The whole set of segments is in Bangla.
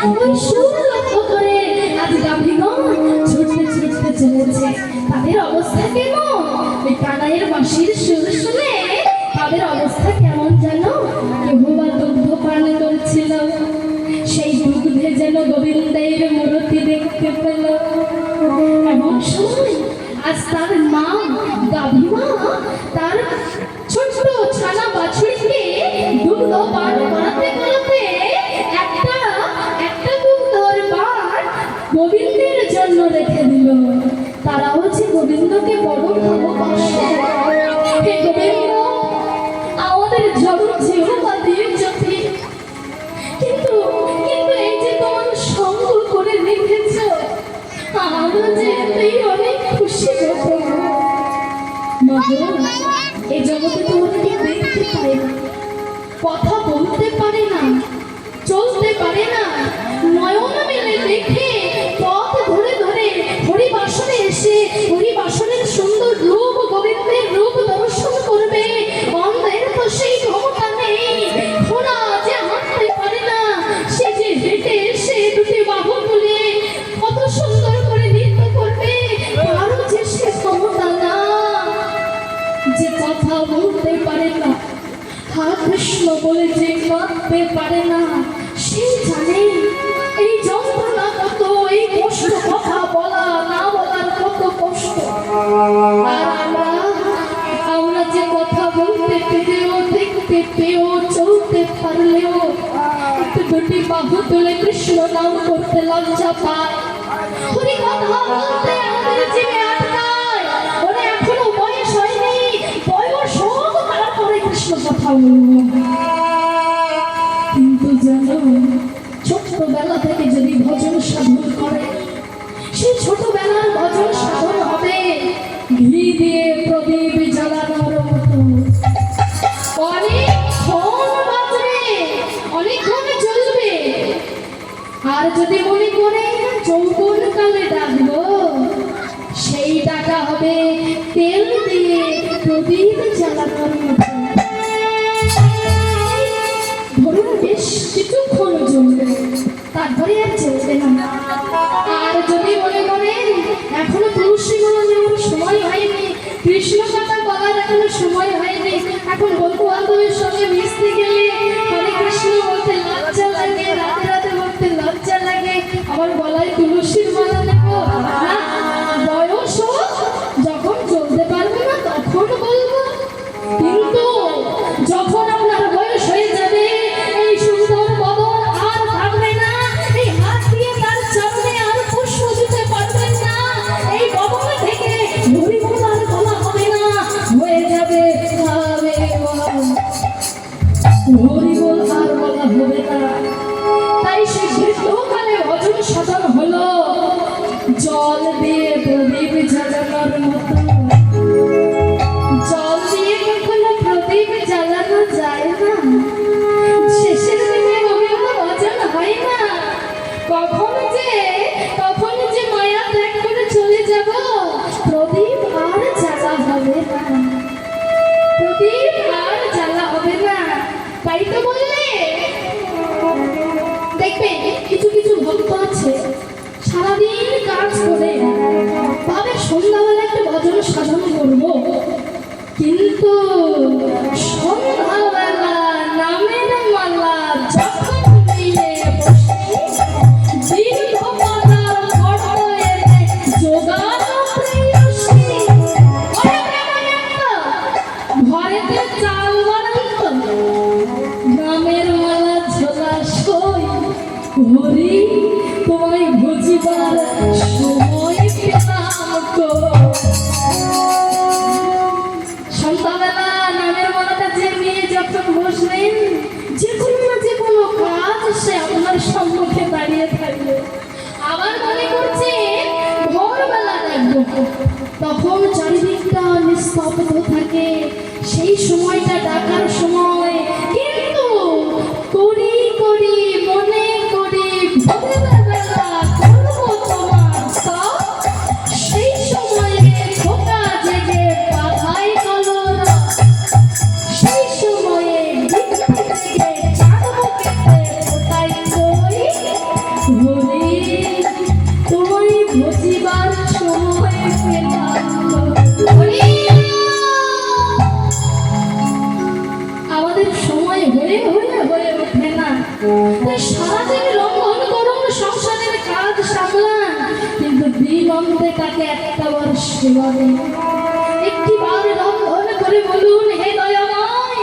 ওই সুর লক্ষ্য করে আজ গাভীগণ ছুটতে ছুটতে চলেছে। তাদের অবস্থা কেমন? ওই কানাইয়ের বাঁশির সুর শুনে তাদের অবস্থা কেমন জানো? কেহবা দুগ্ধ পান করছিল, সেই দুগ্ধে যেন গোবিন্দের মূর্তি দেখতে পেল। এমন সময় আজ তার মা গাভীমা তার ছোট্ট ছানা বাছুরিকে দুগ্ধ পান করাতে করাতে একটা দুগ্ধর পান গোবিন্দের জন্য রেখে দিল। তারাও যে গোবিন্দকে বড় ভালোবাসে। হে গোবিন্দ, আমাদের জড় জিহ্বা দিয়ে চোখে, কিন্তু এই যে তোমার সঙ্গ করে রেখেছ, আমরা যে এতেই অনেক খুশি হবো। এই জগতে তোমাকে দেখতে পারে না, কথা বলতে পারে না, চলতে পারে না, নয়ন মেলে দেখে পথ ধরে ধরে হরিবাসনে এসে হরিবাসনের সুন্দর রূপ গোবিন্দের রূপ দর্শন করবে। অন্ধের তো সেই ক্ষমতা নেই। ঘোড়া যে হাঁটতে পারে না, সে যে হেঁটে এসে দুটি বাহু তুলে কত সুন্দর করে নৃত্য করবে, তারও যে সে ক্ষমতা না। যে কথা বলতে পারে না, হা কৃষ্ণ বলে যে কাঁদতে পারে না, সে জানে এই যন্ত্রণা কত, এই কষ্ট, কথা বলা না বলার কত কষ্ট। আর আমরা যে কথা বলতে পেরেও, দেখতে পেয়েও, চলতে পারলেও একটু দুটি বাহু তুলে কৃষ্ণ নাম করতে লজ্জা পায়। হরি কথা বলতে আমাদের জীবে আটকায়। ওরে এখনো বয়স হয়নি, বয়স হোক তারপরে কৃষ্ণ কথা বলবো। কিন্তু জানো, ছোটবেলা থেকে যদি ভজন সাধন করে, সেই ছোটবেলার ভজন সাধন হবে ঘি দিয়ে প্রদীপ জ্বালানোর মতো। অনেকক্ষণ বাজবে, অনেকক্ষণ চলবে। আর যদি মনে করে যৌবন কালে ডাকবো, সেই ডাকা হবে তেল দিয়ে প্রদীপ জ্বালানোর মতো। ধরুন বেশ কিছুক্ষণ চলবে, তারপরে আর চলবে না। আর যদি মনে করেন এখনো তুলসী মালা নেওয়ার সময় হয়নি, কৃষ্ণ কথা বলার এখনো সময় হয়নি, এখন বন্ধু বান্ধবের সঙ্গে মিশতে গেলে হরে কৃষ্ণ বলতে লজ্জা লাগে, রাতে রাতে বলতে লজ্জা লাগে, আমার গলায় তুলসীর মালা নেবো না, বয়স যখন চলতে পারবে না তখন বলবো। কিন্তু যখন আপনার বয়স হয়ে যাবে, এই সুন্দর বদন আর থাকবে না, এই হাত দিয়ে তার চরণে আর পুষ্প দিতে পারবেন না, এই বদন থেকে হরি বল আর বলা হবে না, হয়ে যাবে হরি বল আর বলা হবে না। তাই সেই বৃদ্ধকালে ভজন সাধন হলো জল দিয়ে প্রদীপ জ্বালানোর মতো। জল দিয়ে কখনো প্রদীপ জ্বালানো যায় না, শেষের দিকে গোবিন্দ ভজন হয় না। কখন যে মায়া ত্যাগ করে চলে যাব, প্রদীপ আর জ্বালা হবে না, প্রদীপ আর জ্বালা হবে না। তাই তো বললে দেখবে কিছু কিছু ভক্ত আছে সারাদিন কাজ করে ভাবে সন্ধ্যাবেলা একটা ভজন সাধন করবো, কিন্তু সন্ধ্যাবেলা নামের মালা যখন নিয়ে বসে দীর্ঘ পাতার ফটো এনে জোগানো প্রেয়সী, ঘরেতে চাল বানাইত, নামের মালা ঝোলা সই, হরি তোমায় বুঝিবার সময় পেলাম গো। সন্ধ্যাবেলা নামের মালাটা যে নিয়ে যখন বসলেন, যে কোনো কাজ সে আপনার সম্মুখে দাঁড়িয়ে থাকবে, আবার মনে করছে ভোরবেলা ডাকবো, তখন চারিদিকটা নিস্তব্ধ থাকে, সেই সময়টা ডাকার সময়। কিন্তু করি করি মনে করি ভোরবেলা করবো তোমার সব, সেই সময়ে খোকা জেগে বাধাই কলরা, সেই সময়ে জেগে চাঁদ মুখেতে ফোটাই কই, বুঝিবার সময় পেলাম আমাদের সময় হয়ে ওঠে না। তাই সারাদিন লঙ্ঘন করুন, সংসারের কাজ সামলান, কিন্তু দিন অন্তে তাকে একটাবার সেবা দিন। একটি বার লঙ্ঘন করে বলুন, হে দয়াময়,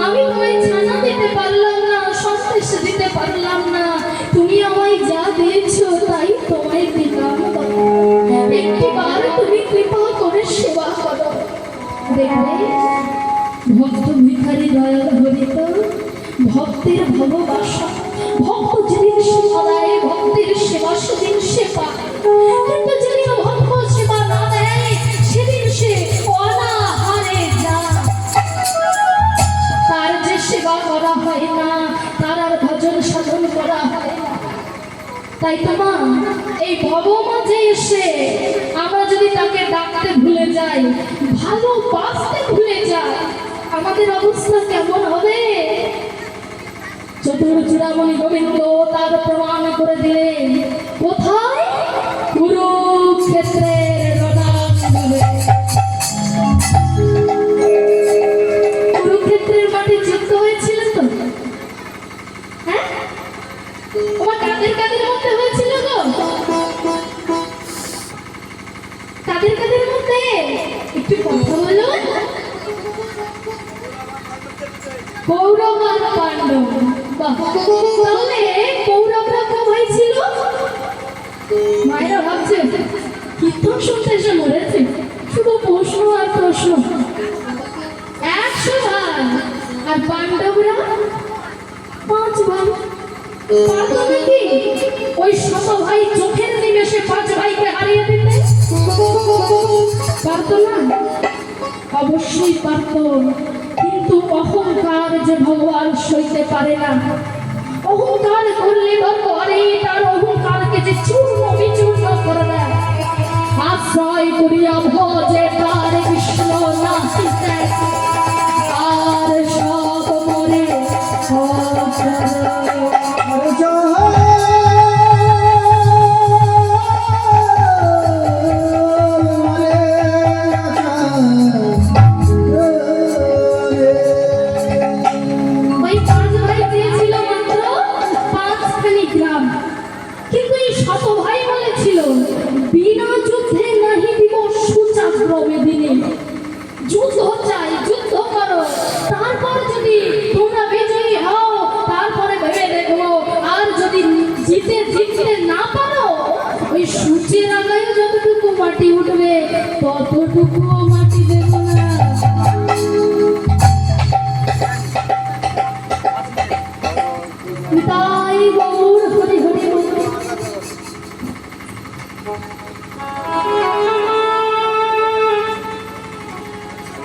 আমি তোমায় ছানা দিতে পারলাম না, সন্দেশ দিতে পারলাম না, তুমি আমায় যা দিয়েছো তাই তোমায় দিলাম। একটি বার তুমি কৃপা করে সেবা করো, দেখবে ভক্ত ভিখারি দয়াল হরিত ভক্তের ভালোবাসা। ভক্ত যেদিন সেবা দেয়, ভক্তের সেবা সেদিন সে পায়, কিন্তু যেদিন ভক্ত সেবা না দেয় সেদিন সে অনাহারে যায়। তার যে সেবা করা হয় না, তার আর ভজন সাধন করা হয় না। তাই তোমা এই ভব মাঝে এসে আমরা যদি তাকে ডাকতে ভুলে যাই, ভালোবাসতে ভুলে যাই, আমাদের অবস্থা কেমন হবে? চতুর চূড়ামণি গোবিন্দ তার প্রমাণ করে দিলেন কোথায়? কুরুক্ষেত্রের রণাঙ্গনে। কুরুক্ষেত্রের মাঠে যুদ্ধ হয়েছিল তো, হ্যাঁ? ওমা কাদের কাদের মধ্যে হয়েছিল গো? কাদের কাদের মধ্যে একটু কথা বলুন। কৌরব আর পাণ্ডব। তাহলে কৌরবরা কম হয়েছিল? মায়েরা ভাবছে কীর্তন শুনতে এসে মরেছে, শুধু প্রশ্ন আর প্রশ্ন। 100 ভাগ। আর পাণ্ডবরা 5 ভাগ। পারতো নাকি ওই 100 ভাই চোখের নিমেষে 5 ভাইকে হারিয়ে দিতে? পারতো না? অবশ্যই পারতো, কিন্তু অহংকার যে ভগবান সইতে পারে না। অহংকার করলে দরকারে তার অহংকারকে যে চূর্ণ বিচূর্ণ করে দেয়। আশ্রয় করিয়া ভজে তার কৃষ্ণ নাহি আর সব মরে যুদ্ধ চাই, যুদ্ধ করো, তারপর যদি তোমরা বিজয়ী হও তারপরে ভেবে দেখো। আর যদি জিততে না পারো, ওই সূর্যের আগায় যতটুকু মাটি উঠবে ততটুকু মাটি দেব না। তাই গৌর হরি হরি বল।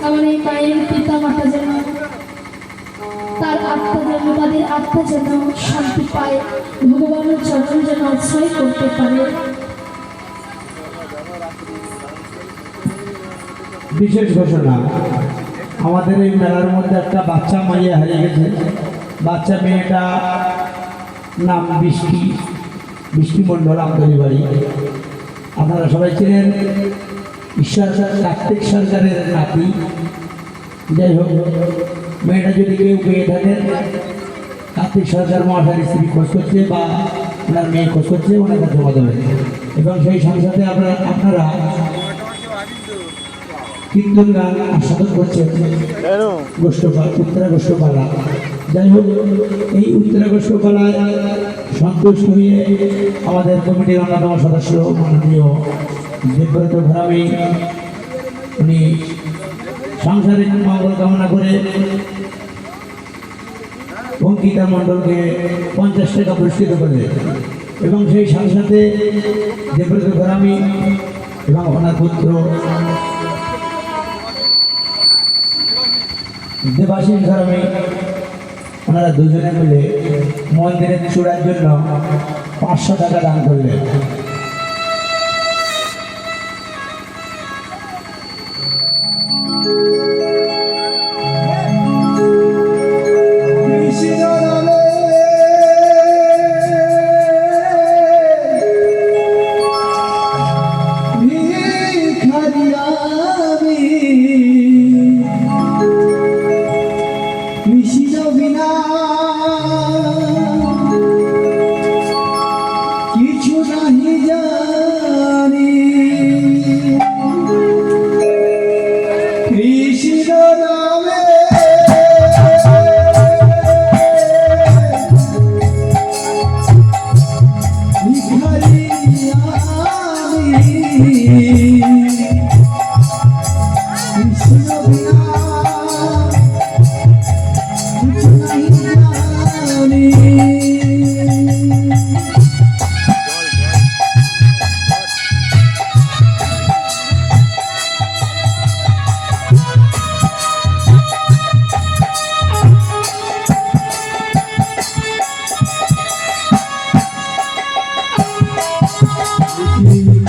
আমার এই মায়ের পিতা মাতা যেন তার আত্মা যেন তাদের আত্মা যেন শান্তি পায়, ভগবানের চরণ যেন আশ্রয় করতে পারে। বিশেষ ঘোষণা, আমাদের এই মেলার মধ্যে একটা বাচ্চা মাইয়া হারিয়ে গেছে। বাচ্চা মেয়েটা নাম বৃষ্টি মণ্ডল, আমতলী বাড়ি। আপনারা সবাই চিনেন, ঈশ্বর কার্তিক সরকারের নাতি। যাই হোক, মেয়েটা যদি কেউ পেয়ে থাকেন, কার্তিক সরকার মহাশয়ের স্ত্রী খোঁজ করছে বা ওনার মেয়ে খোঁজ করছে, ওনাকে জমা দেবেন। এবং সেই সংসারে আপনারা কীর্তন গান আস্বাদন করছেন উত্তরা গোষ্ঠপালা। যাই হোক, এই উত্তরা গোষ্ঠপালায় সন্তুষ্ট হয়ে আমাদের কমিটির অন্যতম সদস্য মাননীয় দেবব্রত ঘরামি, উনি সাংসারিক মঙ্গল কামনা করে অঙ্কিতা মণ্ডলকে 50 টাকা পুরস্কৃত করে, এবং সেই সাথে দেবব্রত ঘরামি এবং ওনার পুত্র দেবাশিস ঘরামি, ওনারা দুজনে মিলে মন্দিরের চূড়ার জন্য 500 টাকা দান করলেন। কৃষ্ণ বিনা কিছু নাই জানি।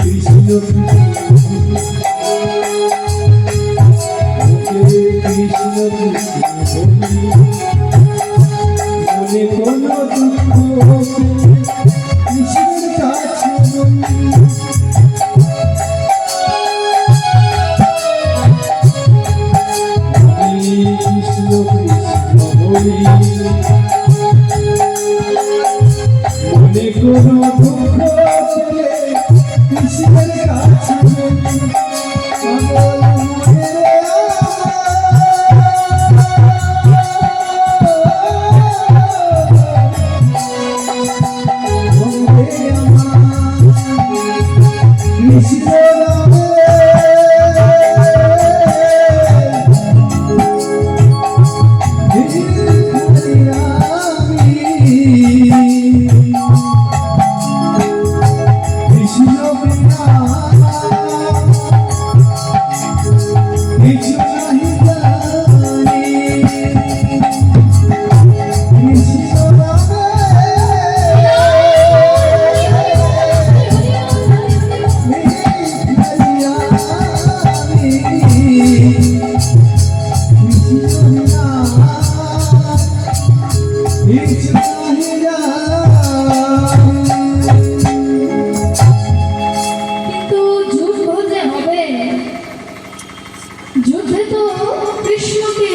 কৃষ্ণ